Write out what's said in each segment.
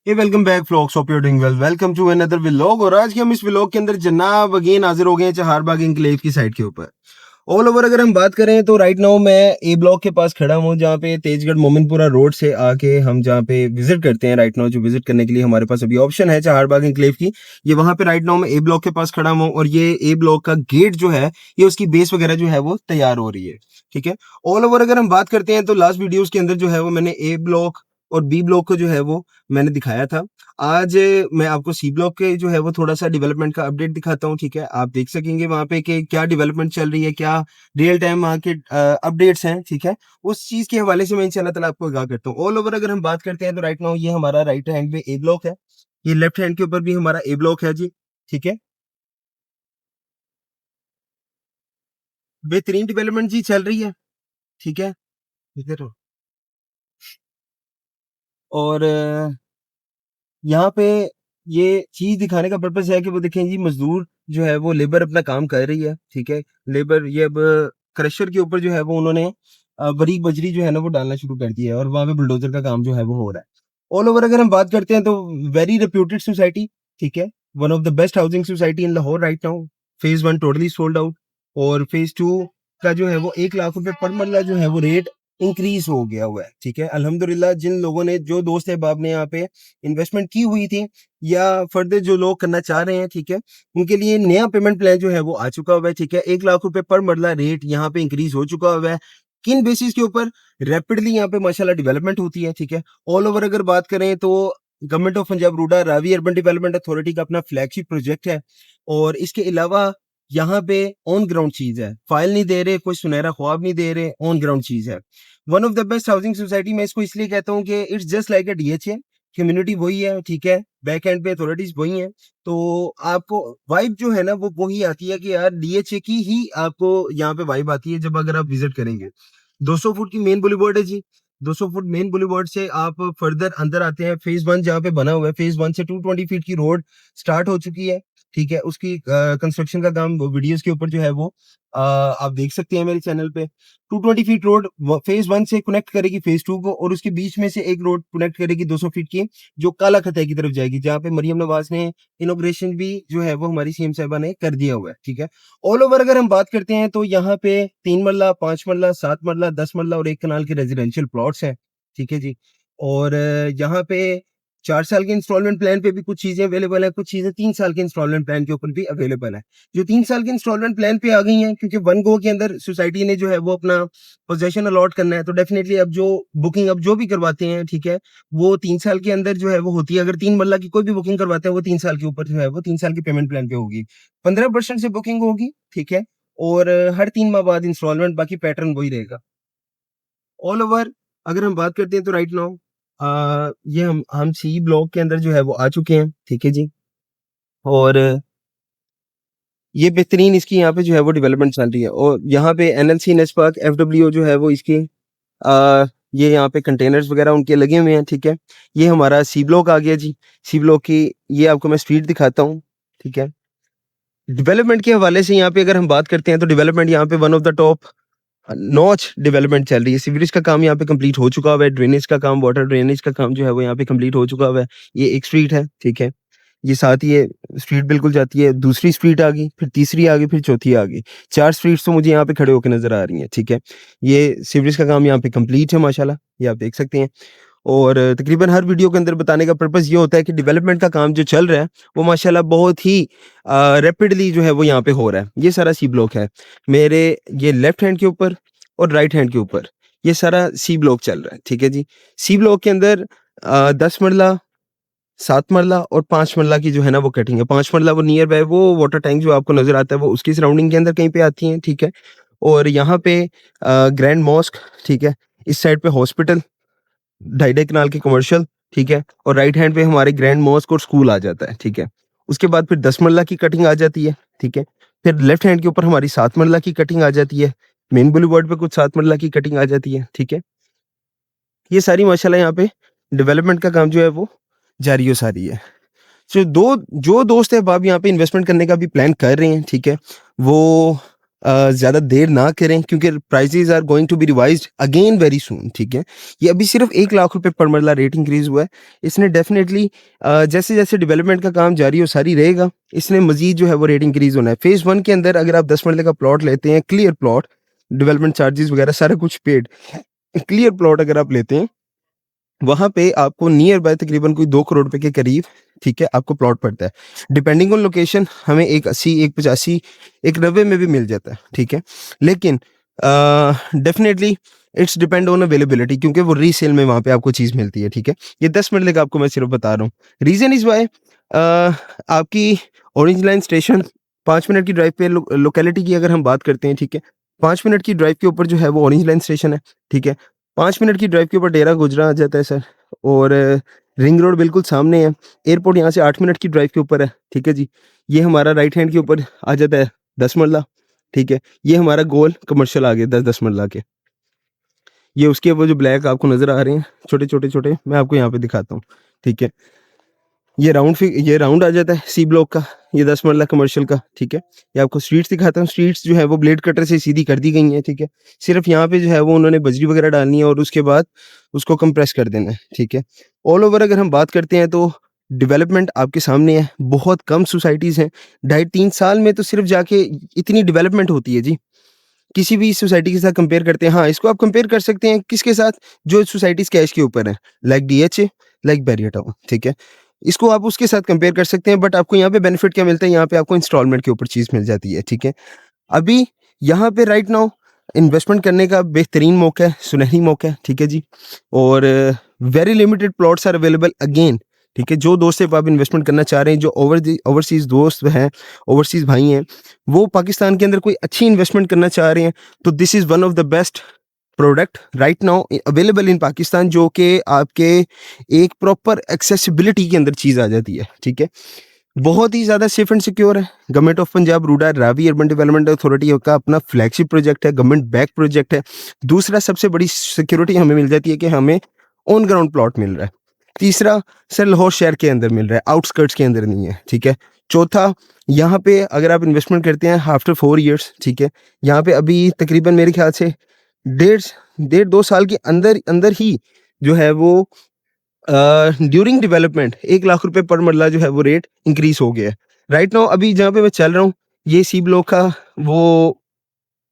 Hey welcome back folks, hope you are doing well. Welcome to another vlog. और आज के हम इस व्लॉग के अंदर जनाब अगेन हाजिर हो गए हैं चहारबाग एनक्लेव की साइड के ऊपर। ऑल ओवर अगर हम बात करें तो राइट नाउ मैं ए ब्लॉक के पास खड़ा हूँ, जहाँ पे तेजगढ़ मोमिनपुरा रोड से आके हम जहाँ पे विजिट करते हैं। राइट नाउ जो विजिट करने के लिए हमारे पास अभी ऑप्शन है चहारबाग एनक्लेव की, ये वहाँ पे राइट नाउ मैं ए ब्लॉक के पास खड़ा हूँ। और ये ए ब्लॉक का गेट जो है, ये उसकी बेस वगैरह जो है वो तैयार हो रही है। ठीक है, ऑल ओवर अगर हम बात करते हैं तो लास्ट वीडियोस के अंदर जो है वो मैंने ए ब्लॉक और बी ब्लॉक को जो है वो मैंने दिखाया था। आज मैं आपको सी ब्लॉक के जो है वो थोड़ा सा डेवलपमेंट का अपडेट दिखाता हूँ। ठीक है, आप देख सकेंगे वहाँ पे कि क्या डेवलपमेंट चल रही है, क्या रियल टाइम वहाँ के अपडेट्स हैं। ठीक है, उस चीज के हवाले से मैं इंशाल्लाह ताला आपको आगाह करता हूँ। ऑल ओवर अगर हम बात करते हैं तो राइट नाउ ये हमारा राइट हैंड में ए ब्लॉक है, ये लेफ्ट हैंड के ऊपर भी हमारा ए ब्लॉक है जी। ठीक है, बेहतरीन डेवलपमेंट जी चल रही है। ठीक है, इधर हो। और यहाँ पे ये चीज दिखाने का पर्पस है कि वो देखें जी, मजदूर जो है वो लेबर अपना काम कर रही है। ठीक है, लेबर ये अब क्रशर के ऊपर जो है वो उन्होंने बारीक बजरी जो है ना वो डालना शुरू कर दिया है, और वहाँ पे बुलडोजर का काम जो है वो हो रहा है। ऑल ओवर अगर हम बात करते हैं तो वेरी रेप्यूटेड सोसाइटी। ठीक है, one of the best housing society in Lahore right now. Phase 1 totally sold out, और फेज 2 का जो है वो 1 लाख रुपए पर मरला जो है वो रेट इंक्रीज हो गया हुआ है। ठीक है, अल्हम्दुलिल्लाह जिन लोगों ने, जो दोस्त अहबाब ने यहाँ पे इन्वेस्टमेंट की हुई थी या फर्दर जो लोग करना चाह रहे हैं, ठीक है, उनके लिए नया पेमेंट प्लान जो है वो आ चुका हुआ है। ठीक है, 1 लाख रुपए पर मरला रेट यहाँ पे इंक्रीज हो चुका हुआ है। किन बेसिस के ऊपर? रैपिडली यहाँ पे माशाल्लाह डेवलपमेंट होती है। ठीक है, ऑल ओवर अगर बात करें तो government of Punjab RUDA Ravi urban development authority का अपना फ्लैगशिप प्रोजेक्ट है। और इसके अलावा यहाँ पे ऑन ग्राउंड चीज है, फाइल नहीं दे रहे, कोई सुनहरा ख्वाब नहीं दे रहे, ऑन ग्राउंड चीज है। One of the best housing society मैं इसको इसलिए कहता हूँ कि it's just like a DHA. Community वही है, ठीक है, बैक एंड पे अथॉरिटीज वही हैं। तो आपको वाइब जो है ना वो वही आती है कि यार डीएचए की ही आपको यहाँ पे वाइब आती है जब अगर आप विजिट करेंगे। 200 फुट की मेन बुलीवर्ड है जी। 200 फुट मेन बुलीवर्ड से आप फर्दर अंदर आते हैं। फेज 1 जहाँ पे बना हुआ है, फेज 1 से 220 फीट की रोड स्टार्ट हो चुकी है। ठीक है, उसकी कंस्ट्रक्शन का काम वीडियोस के ऊपर जो है वो आप देख सकते हैं मेरे चैनल पे। 220 फीट रोड फेज 1 से कनेक्ट करेगी फेज 2 को, और उसके बीच में से एक रोड कनेक्ट करेगी 200 फीट की, जो काला खतह की तरफ जाएगी, जहाँ पे मरियम नवाज ने इनोग्रेशन भी जो है वो हमारी सीएम साहिबा ने कर दिया हुआ है। ठीक है, ऑल ओवर अगर हम बात करते हैं तो यहाँ पे 3 मरला, 5 मरला, 7 मरला, 10 मरला और 1 कनाल के रेजिडेंशियल प्लॉट्स हैं। ठीक है जी, और यहाँ पे 4 साल के इंस्टॉलमेंट प्लान पे भी कुछ चीजें अवेलेबल है, कुछ चीजें 3 साल के इंस्टॉलमेंट प्लान के ऊपर भी अवेलेबल है। जो 3 साल के इंस्टॉलमेंट प्लान पे आ गई हैं, क्योंकि वन गो के अंदर सोसाइटी ने जो है वो अपना पोजेशन अलॉट करना है, तो डेफिनेटली अब जो बुकिंग अब जो भी करवाते हैं, ठीक है, वो 3 साल के अंदर जो है वो होती है। अगर 3 मरला की कोई भी बुकिंग करवाते हैं, वो 3 साल के ऊपर जो है वो 3 साल की पेमेंट प्लान पे होगी। 15% से बुकिंग होगी। ठीक है, और हर 3 माह बाद इंस्टॉलमेंट, बाकी पैटर्न वही रहेगा। ऑल ओवर अगर हम बात करते हैं तो राइट नाउ ये हम सी ब्लॉक के अंदर जो है वो आ चुके हैं। ठीक है जी, और ये बेहतरीन इसकी यहाँ पे जो है वो डेवलपमेंट चल रही है। और यहाँ पे एनएलसी नेस्पार्क एफडब्ल्यू जो है वो इसकी ये यहाँ पे कंटेनर्स वगैरह उनके लगे हुए हैं। ठीक है, ये हमारा सी ब्लॉक आ गया जी। सी ब्लॉक की ये आपको मैं स्पीड दिखाता हूँ। ठीक है, डेवलपमेंट के हवाले से यहाँ पे अगर हम बात करते हैं तो डेवलपमेंट यहाँ पे one of the top notch development चल रही है। सीवरेज का काम यहाँ पे कंप्लीट हो चुका हुआ है, ड्रेनेज का काम, वाटर ड्रेनेज का काम जो है वो यहाँ पे कंप्लीट हो चुका हुआ है। ये एक स्ट्रीट है। ठीक है, ये साथ ही ये स्ट्रीट बिल्कुल जाती है, दूसरी स्ट्रीट आ गई, फिर तीसरी आ गई, फिर चौथी आ गई। 4 स्ट्रीट्स तो मुझे यहाँ पे खड़े होकर नजर आ रही हैं। ठीक है, ये सीवरेज का काम यहाँ पे कंप्लीट है माशाल्लाह, ये आप देख सकते हैं। और तकरीबन हर वीडियो के अंदर बताने का पर्पस ये होता है कि डेवलपमेंट का काम जो चल रहा है वो माशाल्लाह बहुत ही रैपिडली जो है वो यहाँ पे हो रहा है। ये सारा सी ब्लॉक है मेरे, ये लेफ्ट हैंड के ऊपर और राइट हैंड के ऊपर ये सारा सी ब्लॉक चल रहा है। ठीक है जी, सी ब्लॉक के अंदर 10 मरला, 7 मरला और 5 मरला की जो है ना वो कटिंग है। 5 मरला वो नियर बाय वो वाटर टैंक जो आपको नजर आता है वो उसकी सराउंडिंग के अंदर कहीं पे आती है। ठीक है, और यहाँ पे ग्रैंड मॉस्क, ठीक है, इस साइड पे हॉस्पिटल, 2.5 कनाल की कमर्शियल, ठीक है, और राइट हैंड पे हमारे ग्रैंड मॉस्क और स्कूल आ जाता है। ठीक है, उसके बाद फिर 10 मरला की कटिंग आ जाती है। ठीक है, फिर लेफ्ट हैंड के ऊपर हमारी 7 मरला की कटिंग आ जाती है। मेन बुलीवर्ड पे कुछ 7 मरला की कटिंग आ जाती है। ठीक है, ये सारी माशाल्लाह यहाँ पे डेवलपमेंट का काम जो है वो जारी सारी है। जो दोस्त है बाब यहाँ पे इन्वेस्टमेंट करने का भी प्लान कर रहे हैं, ठीक है, वो ज़्यादा देर ना करें क्योंकि prices are going to be revised again very soon, ठीक है। ये अभी सिर्फ 1 लाख रुपए पर मरला रेट इंक्रीज़ हुआ है। इसने डेफ़िनेटली जैसे-जैसे डेवलपमेंट का काम जारी और सारी रहेगा, इसने मज़ीद जो है वो रेट इंक्रीज़ होना है। फ़ेज़ 1 के अंदर अगर आप 10 मरले का प्लॉट लेते हैं, क्लियर प्लॉट, डेवलपमेंट चार्जेज़ वगैरह सारा कुछ पेड, क्लियर प्लॉट अगर आप लेते हैं, वहाँ पे आपको नियर बाय तकरीबन कोई 2 करोड़ रुपए के करीब, ठीक है, आपको प्लॉट पड़ता है। डिपेंडिंग ऑन लोकेशन हमें 180, 185, 190 में भी मिल जाता है, ठीक है। लेकिन definitely it's depend on availability क्योंकि वो रीसेल में वहाँ पे आपको चीज़ मिलती है, ठीक है। ये 10 मिनट का आपको मैं सिर्फ बता रहा हूँ। रीज़न इज़ व्हाई आपकी ऑरेंज लाइन स्टेशन 5 मिनट की ड्राइव पे लोकेलिटी की अगर हम बात करते हैं, ठीक है। 5 मिनट की ड्राइव के ऊपर जो है वो ऑरेंज लाइन स्टेशन है, ठीक है। 5 मिनट की ड्राइव के ऊपर डेरा गुजरा आ जाता है सर, और रिंग रोड बिल्कुल सामने है। एयरपोर्ट यहाँ से 8 मिनट की ड्राइव के ऊपर है, ठीक है जी। ये हमारा राइट हैंड के ऊपर आ जाता है 10 मरला, ठीक है। ये हमारा गोल कमर्शियल आ गए 10-10 मरला के। ये उसके वो जो ब्लैक आपको नज़र आ रहे हैं, छोटे-छोटे-छोटे, मैं आपको यहाँ पे दिखाता हूँ, ठीक है। ये राउंड आ जाता है सी ब्लॉक का, ये 10 मरला कमर्शियल का, ठीक है। ये आपको स्ट्रीट्स दिखाता हूँ, स्ट्रीट्स जो है वो ब्लेड कटर से सीधी कर दी गई हैं, ठीक है। सिर्फ यहाँ पे जो है वो उन्होंने बजरी वगैरह डालनी है और उसके बाद उसको कंप्रेस कर देना है, ठीक है। ऑल ओवर अगर हम बात करते हैं तो डेवलपमेंट आपके सामने है, बहुत कम सोसाइटीज़ हैं। 2.5-3 साल में तो सिर्फ जाके इतनी डेवलपमेंट होती है जी। किसी भी सोसाइटी के साथ कंपेयर करते हैं, हाँ, इसको आप कंपेयर कर सकते हैं किसके साथ? जो सोसाइटीज़ कैश के ऊपर हैं, like DHA, like barrier town, ठीक है? इसको आप उसके साथ कंपेयर कर सकते हैं, बट आपको यहाँ पे बेनिफिट क्या मिलता है? यहाँ पे आपको इंस्टॉलमेंट के ऊपर चीज़ मिल जाती है, ठीक है? अभी यहाँ पे राइट नाउ इन्वेस्टमेंट करने का बेहतरीन मौका है, सुनहरी मौका है, ठीक है जी? और very limited plots are available again, ठीक है? जो दोस्त से आप इन्वेस्टमेंट करना चाह रहे हैं, जो ओवरसीज़ दोस्त हैं, ओवरसीज़ भाई हैं, वो पाकिस्तान के अंदर कोई अच्छी इन्वेस्टमेंट करना चाह रहे हैं, तो this is one of the best product right now available in Pakistan, जो कि आपके एक प्रॉपर एक्सेसिबिलिटी के अंदर चीज़ आ जाती है, ठीक है? बहुत ही ज़्यादा सेफ एंड सिक्योर है। Government of Punjab RUDA Ravi urban development authority का अपना फ्लैगशिप प्रोजेक्ट है, गवर्नमेंट बैक प्रोजेक्ट है। दूसरा सबसे बड़ी सिक्योरिटी हमें मिल जाती है कि हमें ऑन ग्राउंड प्लॉट मिल रहा है। तीसरा सर लाहौर शहर के अंदर मिल रहा है, आउटस्कर्ट्स के अंदर नहीं है, ठीक है। चौथा, यहाँ पे अगर आप इन्वेस्टमेंट करते हैं आफ्टर 4 ईयर्स, ठीक है, यहाँ पे अभी तकरीबन मेरे ख्याल से डेढ़ डेढ़ 2 साल के अंदर अंदर ही जो है वो ड्यूरिंग डेवलपमेंट 1 लाख रुपए पर मरला जो है वो रेट इंक्रीज हो गया है। राइट नाउ अभी जहाँ पे मैं चल रहा हूँ, ये सी ब्लॉक का वो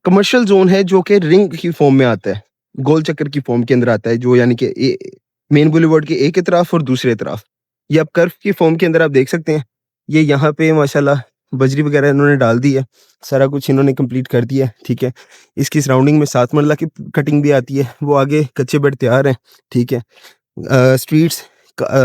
कमर्शियल ज़ोन है जो कि रिंग की फ़ॉर्म में आता है, गोल चक्कर की फ़ॉर्म के अंदर आता है, जो यानी कि मेन बुलेवार्ड के एक तरफ और दूसरे तरफ। ये आप कर्व की फ़ॉर्म के अंदर आप देख सकते हैं। ये यहाँ पे माशाल्लाह बजरी वगैरह इन्होंने डाल दी है, सारा कुछ इन्होंने कंप्लीट कर दिया है, ठीक है। इसकी सराउंडिंग में 7 मरला की कटिंग भी आती है, वो आगे कच्चे बेड तैयार हैं, ठीक है। स्ट्रीट्स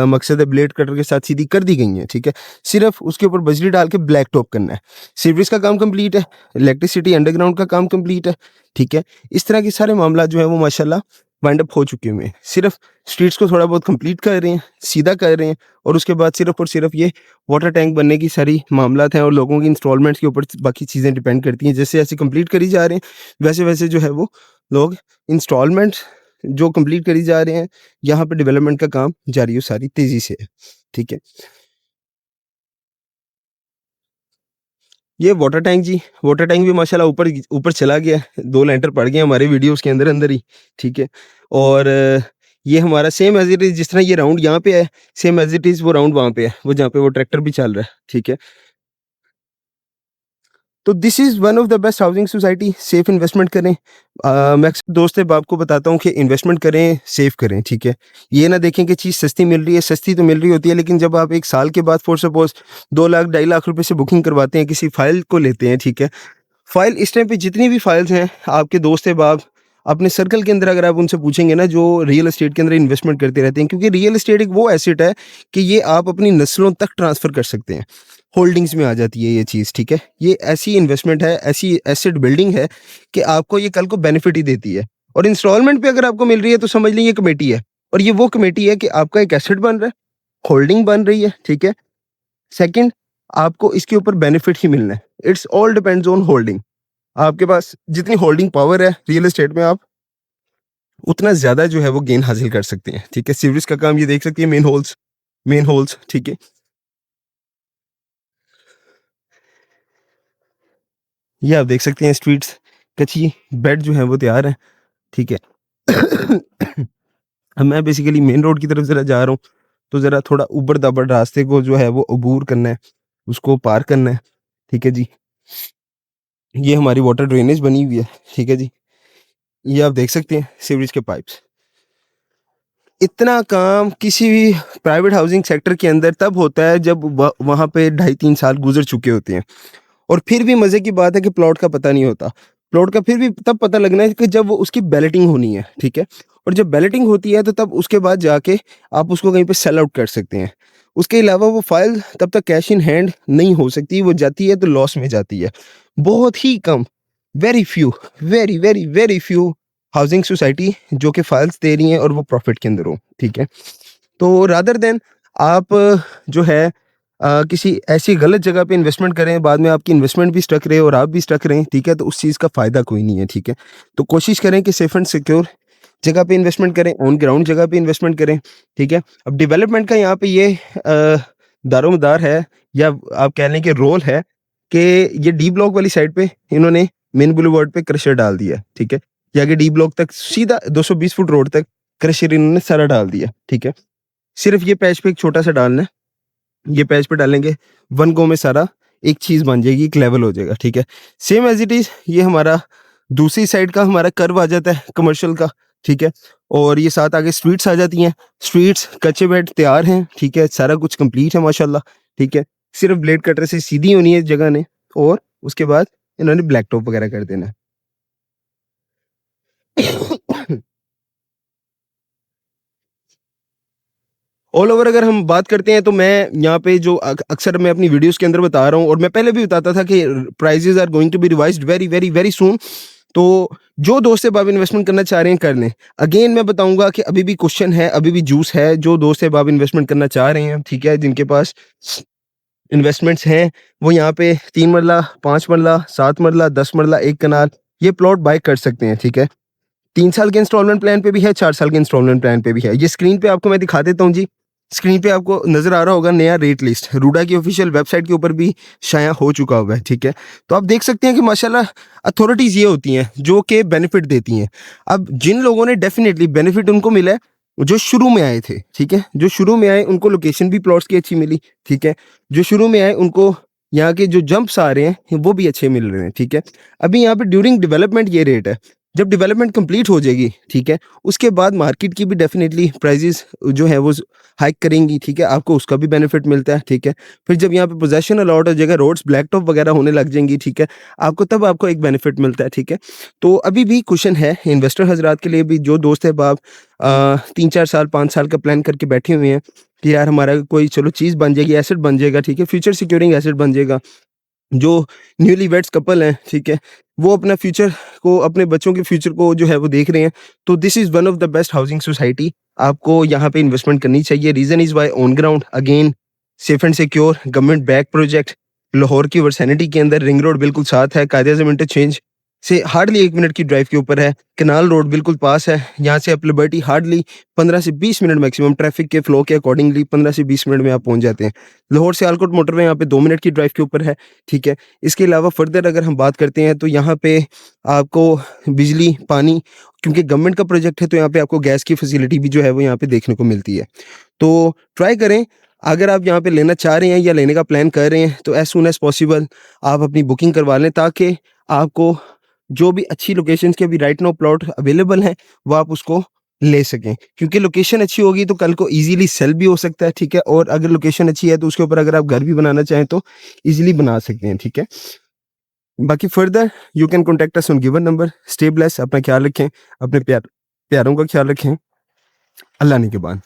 मकसद है ब्लेड कटर के साथ सीधी कर दी गई हैं, ठीक है। सिर्फ उसके ऊपर बजरी डाल के ब्लैक टॉप करना है। सीवरेज का काम कंप्लीट है, इलेक्ट्रिसिटी अंडरग्राउंड का काम कंप्लीट है, ठीक है। इस तरह के सारे मामला जो है वो माशाल्लाह वाइंड अप हो चुके हुए हैं। सिर्फ स्ट्रीट्स को थोड़ा बहुत कंप्लीट कर रहे हैं, सीधा कर रहे हैं, और उसके बाद सिर्फ और सिर्फ ये वाटर टैंक बनने की सारी मामलात हैं, और लोगों की इंस्टॉलमेंट्स के ऊपर बाकी चीज़ें डिपेंड करती हैं। जैसे जैसे कंप्लीट करी जा रहे हैं, वैसे वैसे जो है वो लोग इंस्टॉलमेंट जो कंप्लीट करी जा रहे हैं, यहाँ पे डेवलपमेंट का काम जारी और सारी तेज़ी से है, ठीक है। ये वाटर टैंक जी, वाटर टैंक भी माशाल्लाह ऊपर ऊपर चला गया है, 2 लैंटर पड़ गए हमारे वीडियोज़ के अंदर अंदर ही, ठीक है। और ये हमारा सेम एज़ इट इज़ जिस तरह ये राउंड यहाँ पे है, सेम एज़ इट इज़ वो राउंड वहाँ पे है, वो जहाँ पे वो ट्रैक्टर भी चल रहा है, ठीक है। तो this is one of the best housing society, safe investment करें। मैं अक्सर दोस्त बाप को बताता हूँ कि इन्वेस्टमेंट करें, सेव करें, ठीक है। ये ना देखें कि चीज़ सस्ती मिल रही है, सस्ती तो मिल रही होती है, लेकिन जब आप 1 साल के बाद फॉर सपोज़ 2 लाख, 2.5 लाख रुपए से बुकिंग करवाते हैं, किसी फ़ाइल को लेते हैं, ठीक है। फ़ाइल इस टाइम पे जितनी भी फ़ाइल्स हैं, आपके दोस्त बाप अपने सर्कल के अंदर अगर आप उनसे पूछेंगे ना, जो रियल एस्टेट के अंदर इन्वेस्टमेंट करते रहते हैं, क्योंकि रियल एस्टेट एक वो एसेट है कि ये आप अपनी नस्लों तक ट्रांसफ़र कर सकते हैं। होल्डिंग्स में आ जाती है ये चीज़, ठीक है। ये ऐसी इन्वेस्टमेंट है, ऐसी एसेट बिल्डिंग है कि आपको ये कल को बेनिफिट ही देती है। और इंस्टॉलमेंट पे अगर आपको मिल रही है तो समझ लीजिए ये कमेटी है, और ये वो कमेटी है कि आपका एक एसेट बन रहा है, होल्डिंग बन रही है, ठीक है। सेकंड, आपको इसके ऊपर बेनिफिट ही मिलना है। It's all depends on holding. आपके पास जितनी होल्डिंग पावर है रियल एस्टेट में, आप उतना ज़्यादा जो है वो गेन हासिल कर सकते हैं, ठीक है। सीवरेज का काम ये देख सकते हैं, मेन होल्स, ठीक है। ये आप देख सकते हैं स्ट्रीट्स कच्ची, बेड जो है वो तैयार है, ठीक है। अब मैं बेसिकली मेन रोड की तरफ ज़रा जा रहा हूँ, तो ज़रा थोड़ा ऊबड़-खाबड़ रास्ते को जो है वो अबूर करना है, उसको पार करना है, ठीक है जी। ये हमारी वाटर ड्रेनेज बनी हुई है, ठीक है जी। ये आप देख सकते हैं सीवरेज के पाइप्स। इतना काम किसी भी प्राइवेट हाउसिंग सेक्टर के अंदर तब होता है जब वहाँ पे 2.5-3 साल गुज़र चुके होते हैं। और फिर भी मज़े की बात है कि प्लॉट का पता नहीं होता। प्लॉट का फिर भी तब पता लगना है कि जब वो उसकी बैलेटिंग होनी है, ठीक है? और जब बैलेटिंग होती है तो तब उसके बाद जाके आप उसको कहीं पे सेल आउट कर सकते हैं। उसके अलावा वो फाइल तब तक कैश इन हैंड नहीं हो सकती, वो जाती है तो लॉस में जाती है। बहुत ही कम, very few, very, very, very few housing society जो कि फाइल्स दे रही हैं और वो प्रॉफिट के अंदर हो, ठीक है? तो रादर देन आप जो है किसी ऐसी गलत जगह पे इन्वेस्टमेंट करें, बाद में आपकी इन्वेस्टमेंट भी स्टक रहे और आप भी स्टक रहें, ठीक है? तो उस चीज़ का फ़ायदा कोई नहीं है, ठीक है? तो कोशिश करें कि सेफ एंड सिक्योर जगह पे इन्वेस्टमेंट करें, ऑन ग्राउंड जगह पे इन्वेस्टमेंट करें, ठीक है? अब डेवलपमेंट का यहाँ पे ये दारोमदार है या आप कह लें कि रोल है कि ये डी ब्लॉक वाली साइड पे इन्होंने मेन बुलेवार्ड पे क्रशर डाल दिया है, ठीक है? ये आगे डी ब्लॉक तक सीधा 220 फुट रोड तक क्रशर इन्होंने सारा डाल दिया, ठीक है? सिर्फ़ ये पैच पे एक छोटा-सा डालना है, ये पैच पे डालेंगे, वन गो में सारा एक चीज़ बन जाएगी, एक लेवल हो जाएगा, ठीक है? सेम एज़ इट इज़ ये हमारा दूसरी साइड का हमारा कर्व आ जाता है कमर्शियल का, ठीक है? और ये साथ आगे स्ट्रीट्स आ जाती हैं, स्ट्रीट्स कच्चे बेड तैयार हैं, ठीक है? सारा कुछ कंप्लीट है माशाल्लाह, ठीक है? सिर्फ़ ब्लेड कटर से सीधी होनी है जगह ने और उसके बाद इन्होंने ब्लैक टॉप वगैरह कर देना है। ऑल ओवर अगर हम बात करते हैं तो मैं यहाँ पे जो अक्सर मैं अपनी वीडियोस के अंदर बता रहा हूँ और मैं पहले भी बताता था कि prices are going to be revised very very very soon. तो जो दोस्त बाब इन्वेस्टमेंट करना चाह रहे हैं कर लें। अगेन मैं बताऊंगा कि अभी भी क्वेश्चन है, अभी भी जूस है। जो दोस्त बाब इन्वेस्टमेंट करना चाह रहे हैं, ठीक है, जिनके पास इन्वेस्टमेंट्स हैं, वो यहाँ पे 3 मरला, 5 मरला, 7 मरला, 10 मरला, 1 कनाल ये प्लॉट बाय कर सकते हैं, ठीक है। 3 साल के इंस्टॉलमेंट प्लान पे भी है, 4 साल के इंस्टॉलमेंट प्लान पे भी है। ये स्क्रीन पे आपको मैं दिखा देता हूँ जी। स्क्रीन पे आपको नज़र आ रहा होगा नया रेट लिस्ट, रूडा की ऑफिशियल वेबसाइट के ऊपर भी शाया हो चुका हुआ है, ठीक है। तो आप देख सकते हैं कि माशाल्लाह अथॉरिटीज़ ये होती हैं जो कि बेनिफिट देती हैं। अब जिन लोगों ने डेफिनेटली बेनिफिट उनको मिला है, जो शुरू में आए थे, ठीक है। जो शुरू में आए उनको लोकेशन भी प्लॉट्स की अच्छी मिली, ठीक है। जो शुरू में आए उनको यहाँ के जो जंप्स आ रहे हैं वो भी अच्छे मिल रहे हैं, ठीक है। अभी यहाँ पे ड्यूरिंग डेवलपमेंट ये रेट है। जब डेवलपमेंट कंप्लीट हो जाएगी, ठीक है, उसके बाद मार्केट की भी डेफिनेटली प्राइजेस जो है वो हाइक करेंगी, ठीक है, आपको उसका भी बेनिफिट मिलता है, ठीक है। फिर जब यहाँ पे पोजेशन अलॉट हो जाएगा, रोड्स ब्लैक टॉप वगैरह होने लग जाएंगी, ठीक है, आपको एक बेनिफिट मिलता है, ठीक है। तो अभी भी क्वेश्चन है इन्वेस्टर हजरात के लिए भी, जो दोस्त है बाप 3-4 साल 5 साल का प्लान करके बैठे हुए हैं कि यार हमारा कोई चलो चीज़ बन जाएगी, एसेट बन जाएगा, ठीक है, फ्यूचर सिक्योरिंग एसेट बन जाएगा। जो न्यूली वेड्स कपल हैं, ठीक है, वो अपना फ्यूचर को, अपने बच्चों के फ्यूचर को जो है वो देख रहे हैं, तो this is one of the best housing society. आपको यहाँ पे इन्वेस्टमेंट करनी चाहिए। Reason is why on ground, again safe and secure, government back project, Lahore की वर्सेनिटी के अंदर, रिंग रोड बिल्कुल साथ है, कायदे-ए-आज़म इंटरचेंज से हार्डली 1 मिनट की ड्राइव के ऊपर है, कैनाल रोड बिल्कुल पास है। यहाँ से आप लिबर्टी हार्डली 15 से 20 मिनट मैक्सिमम, ट्रैफिक के फ्लो के अकॉर्डिंगली 15 से 20 मिनट में आप पहुँच जाते हैं। लाहौर से सियालकोट मोटरवे यहाँ पे 2 मिनट की ड्राइव के ऊपर है, ठीक है। इसके अलावा फर्दर अगर हम बात करते हैं तो यहाँ पे आपको बिजली, पानी, क्योंकि गवर्नमेंट का प्रोजेक्ट है तो यहाँ पे आपको गैस की फैसिलिटी भी जो है वो यहाँ पे देखने को मिलती है। तो ट्राई करें, अगर आप यहाँ पे लेना चाह रहे हैं या लेने का प्लान कर रहे हैं तो एज़ सून एज़ पॉसिबल आप अपनी बुकिंग करवा लें, ताकि आपको जो भी अच्छी लोकेशंस के अभी राइट नाउ प्लॉट अवेलेबल हैं वो आप उसको ले सकें। क्योंकि लोकेशन अच्छी होगी तो कल को ईज़िली सेल भी हो सकता है, ठीक है। और अगर लोकेशन अच्छी है तो उसके ऊपर अगर आप घर भी बनाना चाहें तो ईज़िली बना सकते हैं, ठीक है। बाकी further you can contact us on given number. Stay blessed, अपना ख्याल रखें, अपने प्यारों का ख्याल रखें। अल्लाह ने के बाद।